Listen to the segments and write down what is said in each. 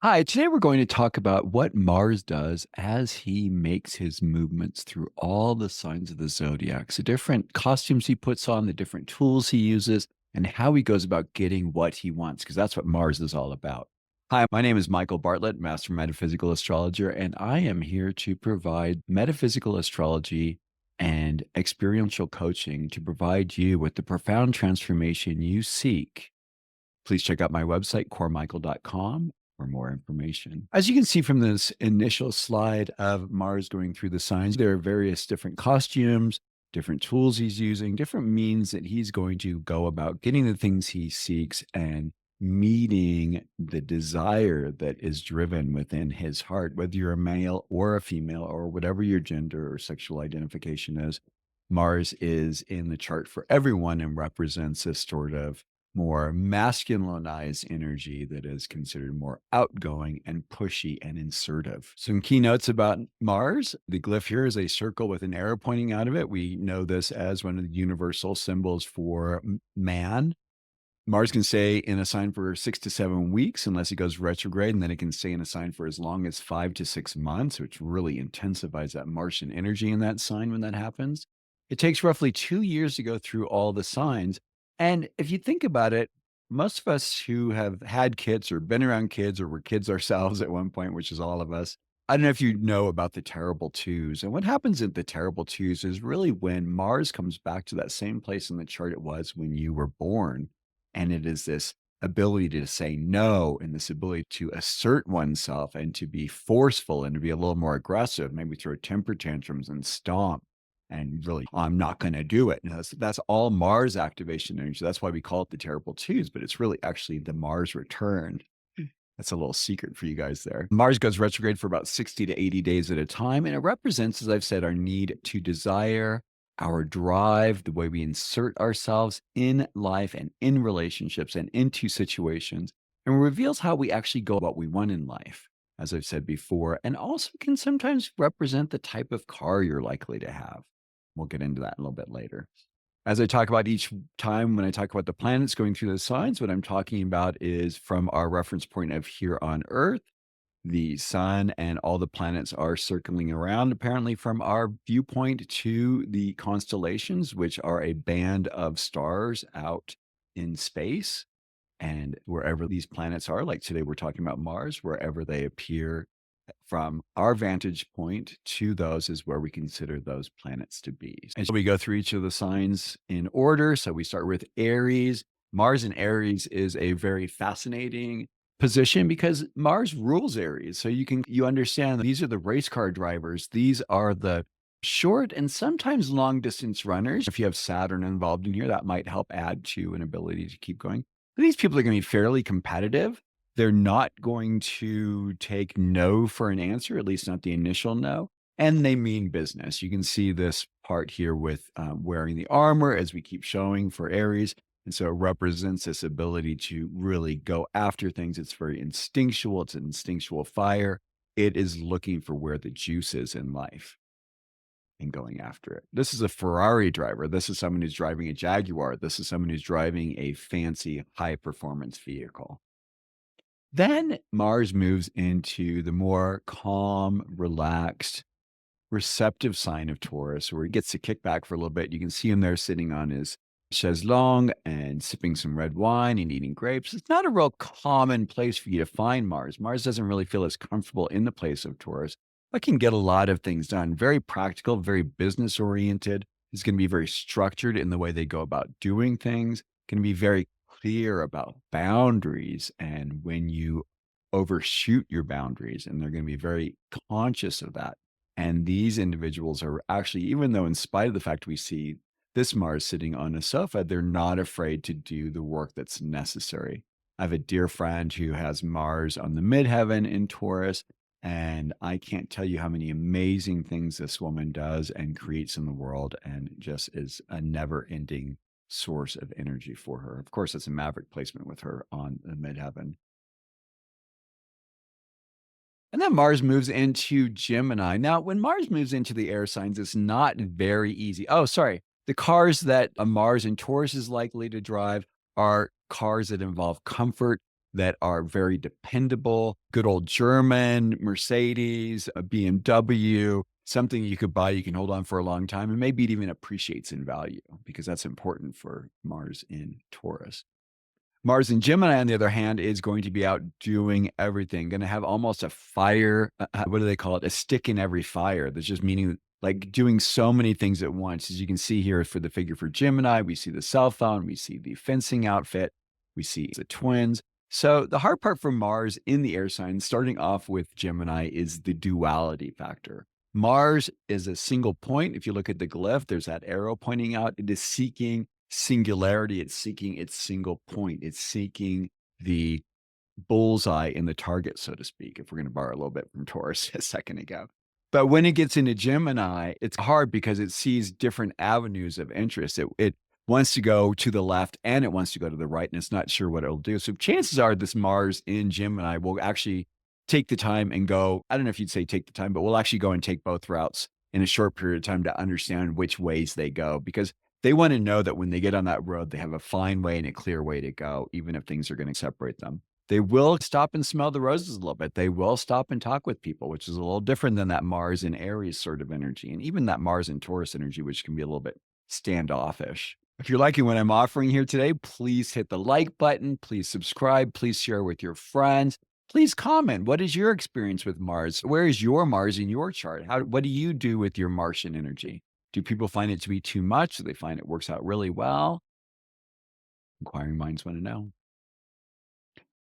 Hi, today we're going to talk about what Mars does as he makes his movements through all the signs of the zodiac. So, different costumes he puts on, the different tools he uses, and how he goes about getting what he wants, because that's what Mars is all about. Hi, my name is Michael Bartlett, Master Metaphysical Astrologer, and I am here to provide metaphysical astrology and experiential coaching to provide you with the profound transformation you seek. Please check out my website, coremichael.com, for more information. As you can see from this initial slide of Mars going through the signs, there are various different costumes, different tools he's using, different means that he's going to go about getting the things he seeks and meeting the desire that is driven within his heart, whether you're a male or a female or whatever your gender or sexual identification is. Mars is in the chart for everyone and represents this sort of more masculinized energy that is considered more outgoing and pushy and assertive. Some keynotes about Mars. The glyph here is a circle with an arrow pointing out of it. We know this as one of the universal symbols for man. Mars can stay in a sign for 6 to 7 weeks unless it goes retrograde, and then it can stay in a sign for as long as 5 to 6 months, which really intensifies that Martian energy in that sign when that happens. It takes roughly 2 years to go through all the signs. And if you think about it, most of us who have had kids or been around kids or were kids ourselves at one point, which is all of us, I don't know if you know about the terrible twos. And what happens at the terrible twos is really when Mars comes back to that same place in the chart it was when you were born. And it is this ability to say no and this ability to assert oneself and to be forceful and to be a little more aggressive, maybe throw temper tantrums and stomp and really, I'm not going to do it. And that's all Mars activation energy. That's why we call it the terrible twos, but it's really actually the Mars return. That's a little secret for you guys there. Mars goes retrograde for about 60 to 80 days at a time. And it represents, as I've said, our need to desire, our drive, the way we insert ourselves in life and in relationships and into situations, and reveals how we actually go about what we want in life, as I've said before, and also can sometimes represent the type of car you're likely to have. We'll get into that a little bit later. As I talk about each time when I talk about the planets going through the signs, what I'm talking about is from our reference point of here on Earth. The sun and all the planets are circling around, apparently, from our viewpoint to the constellations, which are a band of stars out in space. And wherever these planets are, like today we're talking about Mars, wherever they appear from our vantage point to those is where we consider those planets to be. And so we go through each of the signs in order. So we start with Aries. Mars in Aries is a very fascinating position because Mars rules Aries. So you understand these are the race car drivers. These are the short and sometimes long distance runners. If you have Saturn involved in here, that might help add to an ability to keep going. But these people are going to be fairly competitive. They're not going to take no for an answer, at least not the initial no. And they mean business. You can see this part here with wearing the armor as we keep showing for Aries. And so it represents this ability to really go after things. It's very instinctual. It's an instinctual fire. It is looking for where the juice is in life and going after it. This is a Ferrari driver. This is someone who's driving a Jaguar. This is someone who's driving a fancy high performance vehicle. Then Mars moves into the more calm, relaxed, receptive sign of Taurus, where he gets to kick back for a little bit. You can see him there sitting on his chaise and sipping some red wine and eating grapes. It's not a real common place for you to find Mars. Mars doesn't really feel as comfortable in the place of Taurus, but can get a lot of things done. Very practical, very business oriented. It's going to be very structured in the way they go about doing things. Can be very clear about boundaries and when you overshoot your boundaries, and they're going to be very conscious of that. And these individuals are actually, even though in spite of the fact we see this Mars sitting on a sofa, they're not afraid to do the work that's necessary. I have a dear friend who has Mars on the midheaven in Taurus, and I can't tell you how many amazing things this woman does and creates in the world, and just is a never ending source of energy for her. Of course, it's a maverick placement with her on the midheaven. And then Mars moves into Gemini. Now, when Mars moves into the air signs, it's not very easy. Oh, sorry. The cars that a Mars in Taurus is likely to drive are cars that involve comfort, that are very dependable, good old German, Mercedes, a BMW, something you could buy, you can hold on for a long time, and maybe it even appreciates in value because that's important for Mars in Taurus. Mars in Gemini, on the other hand, is going to be out doing everything, going to have almost a fire. What do they call it? A stick in every fire. That's just meaning like doing so many things at once. As you can see here for the figure for Gemini, we see the cell phone, we see the fencing outfit, we see the twins. So the hard part for Mars in the air sign, starting off with Gemini, is the duality factor. Mars is a single point. If you look at the glyph, there's that arrow pointing out. It is seeking singularity. It's seeking its single point. It's seeking the bullseye in the target, so to speak, if we're going to borrow a little bit from Taurus a second ago. But when it gets into Gemini, it's hard because it sees different avenues of interest. It wants to go to the left and it wants to go to the right, and it's not sure what it'll do. So chances are this Mars in Gemini will actually take the time and go. I don't know if you'd say take the time, but we'll actually go and take both routes in a short period of time to understand which ways they go, because they want to know that when they get on that road, they have a fine way and a clear way to go, even if things are going to separate them. They will stop and smell the roses a little bit. They will stop and talk with people, which is a little different than that Mars in Aries sort of energy, and even that Mars in Taurus energy, which can be a little bit standoffish. If you're liking what I'm offering here today, please hit the like button. Please subscribe. Please share with your friends. Please comment. What is your experience with Mars? Where is your Mars in your chart? What do you do with your Martian energy? Do people find it to be too much? Do they find it works out really well? Inquiring minds want to know.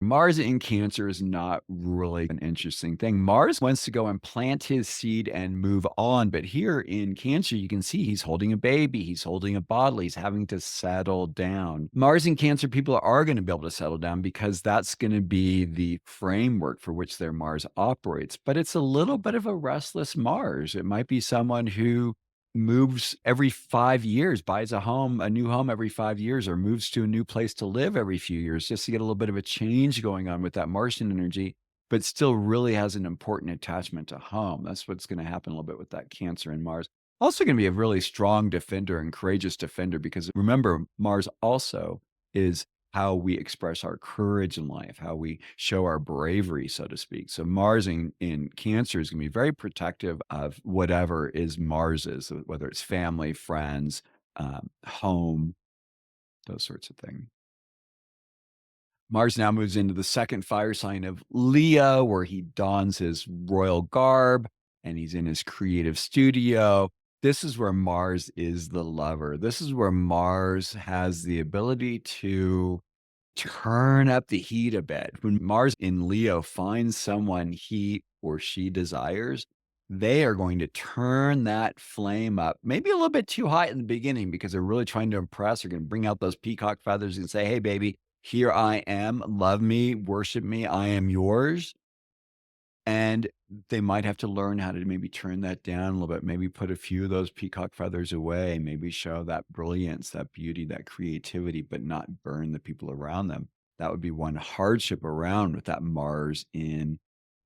Mars in Cancer is not really an interesting thing. Mars wants to go and plant his seed and move on. But here in Cancer, you can see he's holding a baby, he's holding a bottle, he's having to settle down. Mars in Cancer people are going to be able to settle down because that's going to be the framework for which their Mars operates. But it's a little bit of a restless Mars. It might be someone who moves every 5 years, buys a home, a new home every 5 years, or moves to a new place to live every few years just to get a little bit of a change going on with that Martian energy, but still really has an important attachment to home. That's what's going to happen a little bit with that Cancer and Mars. Also going to be a really strong defender and courageous defender because remember, Mars also is how we express our courage in life, how we show our bravery, so to speak. So Mars in Cancer is going to be very protective of whatever is Mars's, whether it's family, friends, home, those sorts of things. Mars now moves into the second fire sign of Leo, where he dons his royal garb and he's in his creative studio. This is where Mars is the lover. This is where Mars has the ability to turn up the heat a bit. When Mars in Leo finds someone he or she desires, they are going to turn that flame up, maybe a little bit too high in the beginning because they're really trying to impress. They're going to bring out those peacock feathers and say, hey, baby, here I am. Love me, worship me. I am yours. And they might have to learn how to maybe turn that down a little bit, maybe put a few of those peacock feathers away, maybe show that brilliance, that beauty, that creativity, but not burn the people around them. That would be one hardship around with that Mars in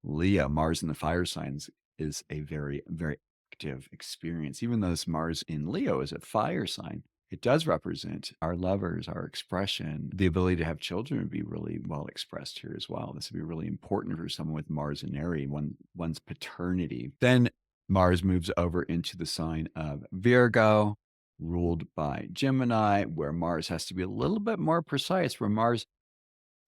Leo. Mars in the fire signs is a very, very active experience. Even though this Mars in Leo is a fire sign, it does represent our lovers, our expression. The ability to have children would be really well expressed here as well. This would be really important for someone with Mars in Aries, one's paternity. Then Mars moves over into the sign of Virgo, ruled by Gemini, where Mars has to be a little bit more precise, where Mars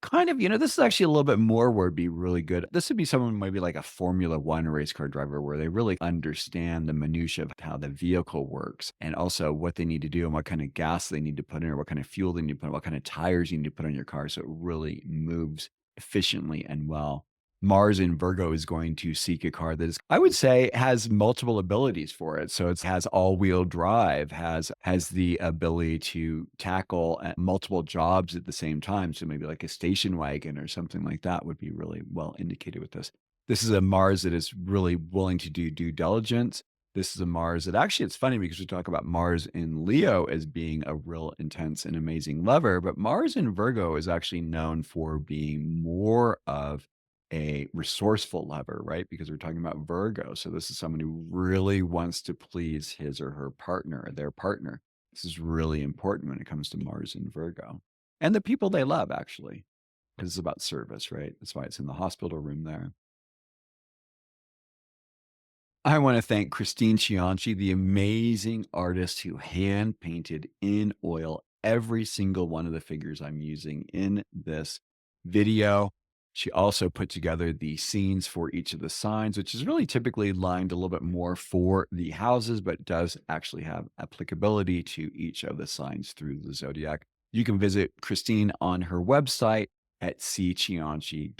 kind of, this is actually a little bit more where it'd be really good. This would be someone maybe like a Formula One race car driver where they really understand the minutia of how the vehicle works and also what they need to do and what kind of gas they need to put in or what kind of fuel they need to put in, what kind of tires you need to put on your car so it really moves efficiently and well. Mars in Virgo is going to seek a car that is, I would say, has multiple abilities for it. So it has all-wheel drive, has the ability to tackle multiple jobs at the same time. So maybe like a station wagon or something like that would be really well indicated with this. This is a Mars that is really willing to do due diligence. This is a Mars that actually, it's funny because we talk about Mars in Leo as being a real intense and amazing lover, but Mars in Virgo is actually known for being more of a resourceful lover, right? Because we're talking about Virgo. So this is someone who really wants to please his or her partner, or their partner. This is really important when it comes to Mars and Virgo and the people they love, actually. because it's about service, right? That's why it's in the hospital room there. I want to thank Christine Chianchi, the amazing artist who hand painted in oil every single one of the figures I'm using in this video. She also put together the scenes for each of the signs, which is really typically lined a little bit more for the houses, but does actually have applicability to each of the signs through the zodiac. You can visit Christine on her website at cchianchi.com.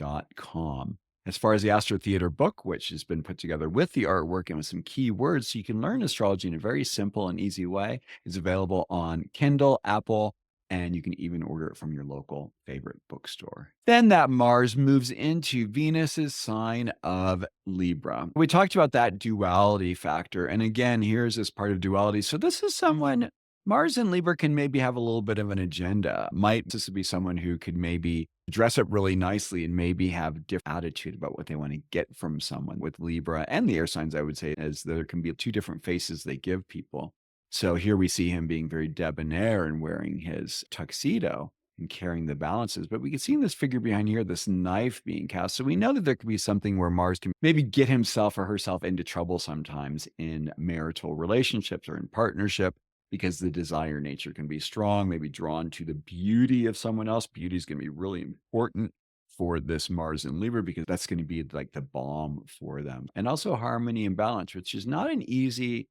As far as the Astro Theater book, which has been put together with the artwork and with some key words so you can learn astrology in a very simple and easy way, is available on Kindle, Apple, and you can even order it from your local favorite bookstore. Then that Mars moves into Venus's sign of Libra. We talked about that duality factor. And again, here's this part of duality. So this is someone Mars and Libra can maybe have a little bit of an agenda. Might this be someone who could maybe dress up really nicely and maybe have different attitude about what they want to get from someone with Libra and the air signs, I would say, as there can be two different faces they give people. So here we see him being very debonair and wearing his tuxedo and carrying the balances. But we can see in this figure behind here, this knife being cast. So we know that there could be something where Mars can maybe get himself or herself into trouble sometimes in marital relationships or in partnership because the desire nature can be strong, maybe drawn to the beauty of someone else. Beauty is going to be really important for this Mars and Libra because that's going to be like the balm for them. And also harmony and balance, which is not an easy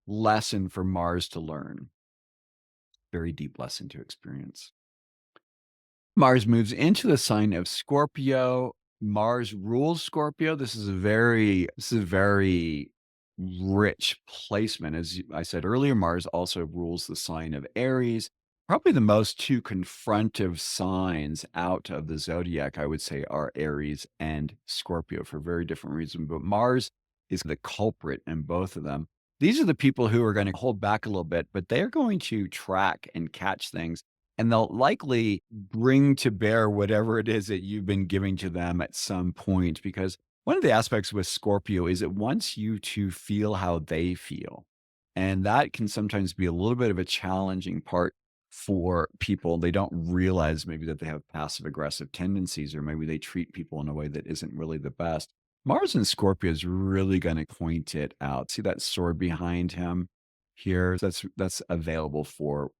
lesson for Mars to learn. Very deep lesson to experience. Mars moves into the sign of Scorpio. Mars rules Scorpio. This is a very rich placement. As I said earlier, Mars also rules the sign of Aries. Probably the most two confrontive signs out of the zodiac, I would say, are Aries and Scorpio for very different reasons. But Mars is the culprit in both of them. These are the people who are going to hold back a little bit, but they're going to track and catch things. And they'll likely bring to bear whatever it is that you've been giving to them at some point. Because one of the aspects with Scorpio is it wants you to feel how they feel. And that can sometimes be a little bit of a challenging part for people. They don't realize maybe that they have passive aggressive tendencies, or maybe they treat people in a way that isn't really the best. Mars and Scorpio is really going to point it out. See that sword behind him here? That's available for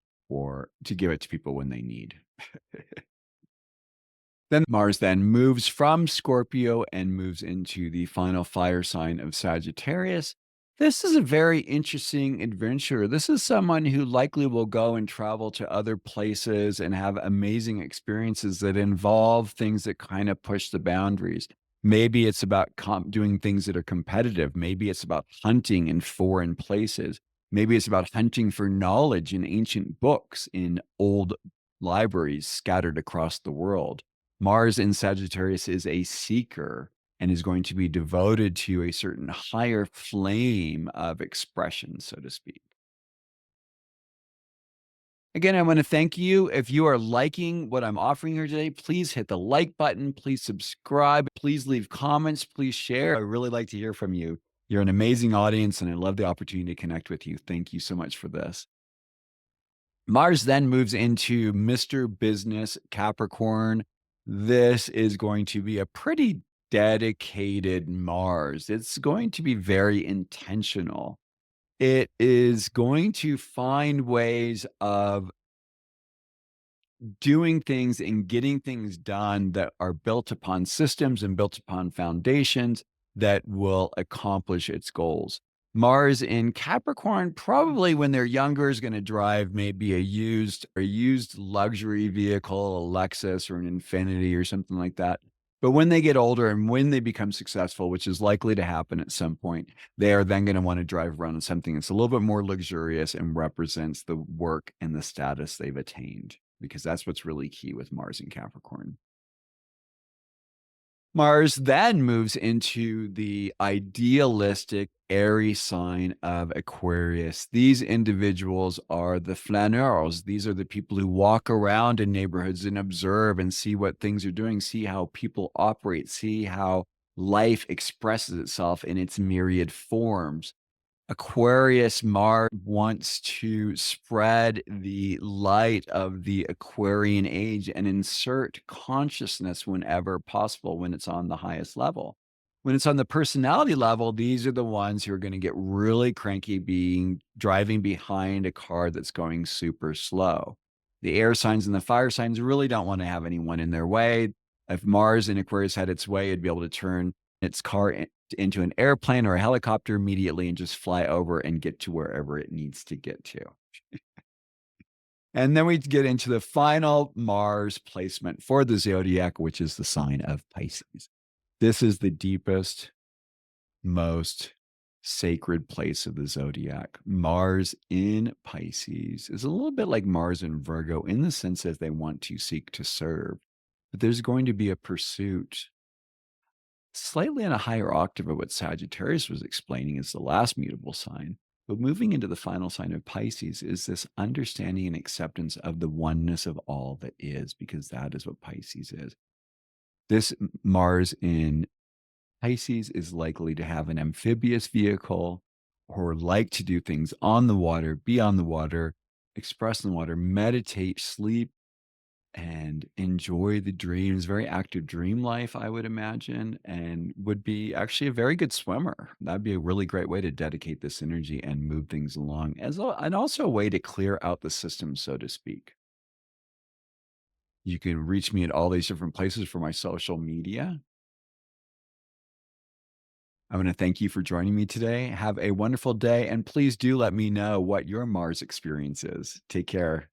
to give it to people when they need. Then Mars then moves from Scorpio and moves into the final fire sign of Sagittarius. This is a very interesting adventure. This is someone who likely will go and travel to other places and have amazing experiences that involve things that kind of push the boundaries. Maybe it's about doing things that are competitive. Maybe it's about hunting in foreign places. Maybe it's about hunting for knowledge in ancient books in old libraries scattered across the world. Mars in Sagittarius is a seeker and is going to be devoted to a certain higher flame of expression, so to speak. Again, I want to thank you. If you are liking what I'm offering here today, please hit the like button. Please subscribe. Please leave comments. Please share. I really like to hear from you. You're an amazing audience, and I love the opportunity to connect with you. Thank you so much for this. Mars then moves into Mr. Business Capricorn. This is going to be a pretty dedicated Mars. It's going to be very intentional. It is going to find ways of doing things and getting things done that are built upon systems and built upon foundations that will accomplish its goals. Mars in Capricorn, probably when they're younger, is going to drive maybe a used luxury vehicle, a Lexus or an Infinity or something like that. But when they get older and when they become successful, which is likely to happen at some point, they are then going to want to drive around in something that's a little bit more luxurious and represents the work and the status they've attained, because that's what's really key with Mars in Capricorn. Mars then moves into the idealistic, airy sign of Aquarius. These individuals are the flaneurs. These are the people who walk around in neighborhoods and observe and see what things are doing, see how people operate, see how life expresses itself in its myriad forms. Aquarius Mars wants to spread the light of the Aquarian age and insert consciousness whenever possible when it's on the highest level. When it's on the personality level, these are the ones who are going to get really cranky being driving behind a car that's going super slow. The air signs and the fire signs really don't want to have anyone in their way. If Mars in Aquarius had its way, it'd be able to turn its car into an airplane or a helicopter immediately and just fly over and get to wherever it needs to get to. And then we get into the final Mars placement for the zodiac, which is the sign of Pisces. This is the deepest, most sacred place of the zodiac. Mars in Pisces is a little bit like Mars in Virgo in the sense that they want to seek to serve, but there's going to be a pursuit slightly on a higher octave of what Sagittarius was explaining is the last mutable sign. But moving into the final sign of Pisces is this understanding and acceptance of the oneness of all that is, because that is what Pisces is. This Mars in Pisces is likely to have an amphibious vehicle or like to do things on the water, be on the water, express in the water, meditate, sleep, and enjoy the dreams. Very active dream life, I would imagine, and would be actually a very good swimmer. That'd be a really great way to dedicate this energy and move things along, and also a way to clear out the system, so to speak. You can reach me at all these different places for my social media. I want to thank you for joining me today. Have a wonderful day, and please do let me know what your Mars experience is. Take care.